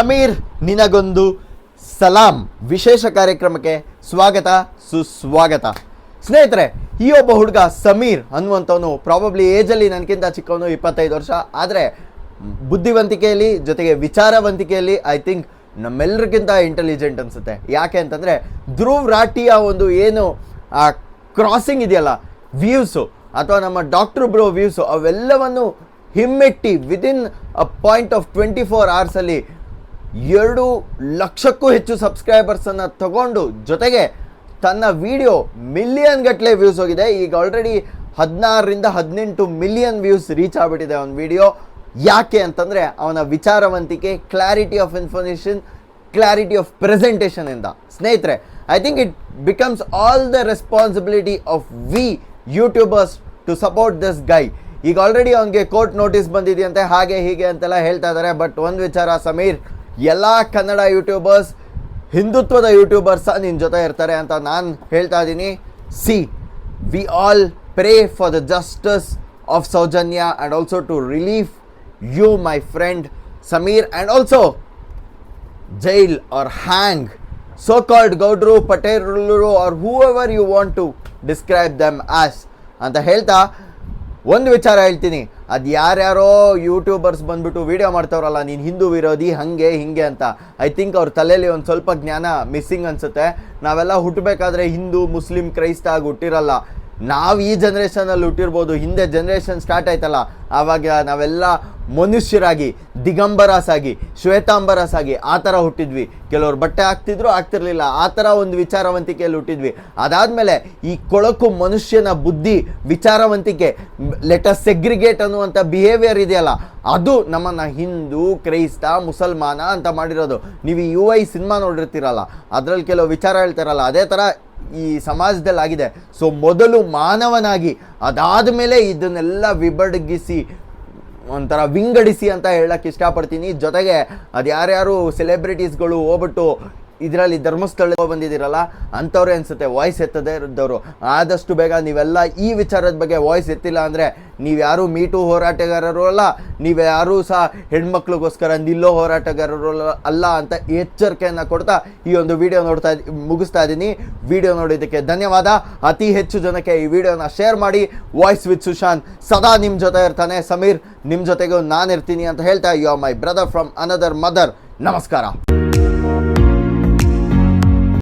ಸಮೀರ್ ನಿನಗೊಂದು ಸಲಾಂ ವಿಶೇಷ ಕಾರ್ಯಕ್ರಮಕ್ಕೆ ಸ್ವಾಗತ ಸುಸ್ವಾಗತ. ಸ್ನೇಹಿತರೆ, ಈ ಒಬ್ಬ ಹುಡುಗ ಸಮೀರ್ ಅನ್ನುವಂಥವನು ಪ್ರಾಬಬ್ಲಿ ಏಜಲ್ಲಿ ನನಗಿಂತ ಚಿಕ್ಕವನು, 25 ವರ್ಷ. ಆದರೆ ಬುದ್ಧಿವಂತಿಕೆಯಲ್ಲಿ ಜೊತೆಗೆ ವಿಚಾರವಂತಿಕೆಯಲ್ಲಿ ಐ ಥಿಂಕ್ ನಮ್ಮೆಲ್ಲರಿಗಿಂತ ಇಂಟೆಲಿಜೆಂಟ್ ಅನಿಸುತ್ತೆ. ಯಾಕೆ ಅಂತಂದರೆ ಧ್ರುವ್ ರಾಠಿಯ ಒಂದು ಏನು ಆ ಕ್ರಾಸಿಂಗ್ ಇದೆಯಲ್ಲ, ವ್ಯೂಸು ಅಥವಾ ನಮ್ಮ ಡಾಕ್ಟರ್ ಬ್ರೋ ವ್ಯೂಸು, ಅವೆಲ್ಲವನ್ನು ಹಿಮ್ಮೆಟ್ಟಿ within a point of 24 hours 2 ಲಕ್ಷಕ್ಕೂ ಹೆಚ್ಚು ಸಬ್ಸ್ಕ್ರೈಬರ್ಸನ್ನು ತಗೊಂಡು ಜೊತೆಗೆ ತನ್ನ ವಿಡಿಯೋ ಮಿಲಿಯನ್ ಗಟ್ಟಲೆ ವ್ಯೂಸ್ ಹೋಗಿದೆ. ಈಗ already 16 to 18 million views reach ಆಗಿಬಿಟ್ಟಿದೆ ಅವನ ವಿಡಿಯೋ. ಯಾಕೆ ಅಂತಂದರೆ ಅವನ ವಿಚಾರವಂತಿಕೆ, clarity of information, clarity of presentation ಇಂದ. ಸ್ನೇಹಿತರೆ, I think it becomes all the responsibility of we YouTubers to support this guy. ಈಗ ಆಲ್ರೆಡಿ ಅವನಿಗೆ ಕೋರ್ಟ್ ನೋಟಿಸ್ ಬಂದಿದೆಯಂತೆ, ಹಾಗೆ ಹೀಗೆ ಅಂತೆಲ್ಲ ಹೇಳ್ತಾ ಇದ್ದಾರೆ. ಬಟ್ ಒಂದು ವಿಚಾರ ಸಮೀರ್, ಎಲ್ಲ ಕನ್ನಡ ಯೂಟ್ಯೂಬರ್ಸ್, ಹಿಂದುತ್ವದ ಯೂಟ್ಯೂಬರ್ಸ್ ನಿನ್ನ ಜೊತೆ ಇರ್ತಾರೆ ಅಂತ ನಾನು ಹೇಳ್ತಾ ಇದ್ದೀನಿ. See, we all pray for the justice of Sowjanya and also to relief you my friend Sameer, and also jail or hang so called ಗೌಡ್ರು, ಪಟೇಲರು or whoever you want to describe them as ಅಂತ ಹೇಳ್ತಾ ಒಂದು ವಿಚಾರ ಹೇಳ್ತೀನಿ. ಅದು ಯಾರ್ಯಾರೋ ಯೂಟ್ಯೂಬರ್ಸ್ ಬಂದ್ಬಿಟ್ಟು ವೀಡಿಯೋ ಮಾಡ್ತಾವ್ರಲ್ಲ, ನೀನು ಹಿಂದೂ ವಿರೋಧಿ ಹಾಗೆ ಹಿಂಗೆ ಅಂತ, ಐ ಥಿಂಕ್ ಅವ್ರ ತಲೆಯಲ್ಲಿ ಒಂದು ಸ್ವಲ್ಪ ಜ್ಞಾನ ಮಿಸ್ಸಿಂಗ್ ಅನಿಸುತ್ತೆ. ನಾವೆಲ್ಲ ಹುಟ್ಟಬೇಕಾದ್ರೆ ಹಿಂದೂ, ಮುಸ್ಲಿಂ, ಕ್ರೈಸ್ತ ಆಗಿ ಹುಟ್ಟಿರಲ್ಲ. ನಾವು ಈ ಜನ್ರೇಷನಲ್ಲಿ ಹುಟ್ಟಿರ್ಬೋದು, ಹಿಂದೆ ಜನ್ರೇಷನ್ ಸ್ಟಾರ್ಟ್ ಆಯ್ತಲ್ಲ, ಆವಾಗ ನಾವೆಲ್ಲ ಮನುಷ್ಯರಾಗಿ, ದಿಗಂಬರಾಸ್ ಆಗಿ, ಶ್ವೇತಾಂಬರಾಸ್ ಆಗಿ ಆ ಥರ ಹುಟ್ಟಿದ್ವಿ. ಕೆಲವರು ಬಟ್ಟೆ ಹಾಕ್ತಿದ್ರು, ಆಗ್ತಿರ್ಲಿಲ್ಲ, ಆ ಥರ ಒಂದು ವಿಚಾರವಂತಿಕೆಯಲ್ಲಿ ಹುಟ್ಟಿದ್ವಿ. ಅದಾದಮೇಲೆ ಈ ಕೊಳಕು ಮನುಷ್ಯನ ಬುದ್ಧಿ, ವಿಚಾರವಂತಿಕೆ, ಲೆಟಸ್ ಸೆಗ್ರಿಗೇಟ್ ಅನ್ನುವಂಥ ಬಿಹೇವಿಯರ್ ಇದೆಯಲ್ಲ, ಅದು ನಮ್ಮನ್ನು ಹಿಂದೂ, ಕ್ರೈಸ್ತ, ಮುಸಲ್ಮಾನ ಅಂತ ಮಾಡಿರೋದು. ನೀವು ಈ UI ಸಿನಿಮಾ ನೋಡಿರ್ತೀರಲ್ಲ, ಅದರಲ್ಲಿ ಕೆಲವು ವಿಚಾರ ಹೇಳ್ತಾರಲ್ಲ, ಅದೇ ಥರ ಈ ಸಮಾಜದಲ್ಲಿ ಆಗಿದೆ. ಸೊ ಮೊದಲು ಮಾನವನಾಗಿ, ಅದಾದ ಮೇಲೆ ಇದನ್ನೆಲ್ಲ ವಿಭಜಿಸಿ ಒಂಥರ ವಿಂಗಡಿಸಿ ಅಂತ ಹೇಳಕ್ಕೆ ಇಷ್ಟಪಡ್ತೀನಿ. ಜೊತೆಗೆ ಅದು ಯಾರ್ಯಾರು ಸೆಲೆಬ್ರಿಟೀಸ್ಗಳು ಹೋಗ್ಬಿಟ್ಟು ಇದರಲ್ಲಿ ಧರ್ಮಸ್ಥಳ ಬಂದಿದ್ದೀರಲ್ಲ, ಅಂಥವ್ರೆ ಅನಿಸುತ್ತೆ ವಾಯ್ಸ್ ಎತ್ತದೇ ಇದ್ದವರು. ಆದಷ್ಟು ಬೇಗ ನೀವೆಲ್ಲ ಈ ವಿಚಾರದ ಬಗ್ಗೆ ವಾಯ್ಸ್ ಎತ್ತಿಲ್ಲ ಅಂದರೆ ನೀವ್ಯಾರೂ ಮೀಟು ಹೋರಾಟಗಾರರು ಅಲ್ಲ, ನೀವ್ಯಾರೂ ಸಹ ಹೆಣ್ಮಕ್ಳಿಗೋಸ್ಕರ ನಿಲ್ಲೋ ಹೋರಾಟಗಾರರು ಅಲ್ಲ ಅಂತ ಎಚ್ಚರಿಕೆಯನ್ನು ಕೊಡ್ತಾ ಈ ಒಂದು ವಿಡಿಯೋ ಮುಗಿಸ್ತಾ ಇದ್ದೀನಿ. ವಿಡಿಯೋ ನೋಡಿದ್ದಕ್ಕೆ ಧನ್ಯವಾದ. ಅತಿ ಹೆಚ್ಚು ಜನಕ್ಕೆ ಈ ವಿಡಿಯೋನ ಶೇರ್ ಮಾಡಿ. ವಾಯ್ಸ್ ವಿತ್ ಸುಶಾಂತ್ ಸದಾ ನಿಮ್ಮ ಜೊತೆ ಇರ್ತಾನೆ. ಸಮೀರ್, ನಿಮ್ಮ ಜೊತೆಗೂ ನಾನು ಇರ್ತೀನಿ ಅಂತ ಹೇಳ್ತಾ, you are my brother from another mother. ನಮಸ್ಕಾರ.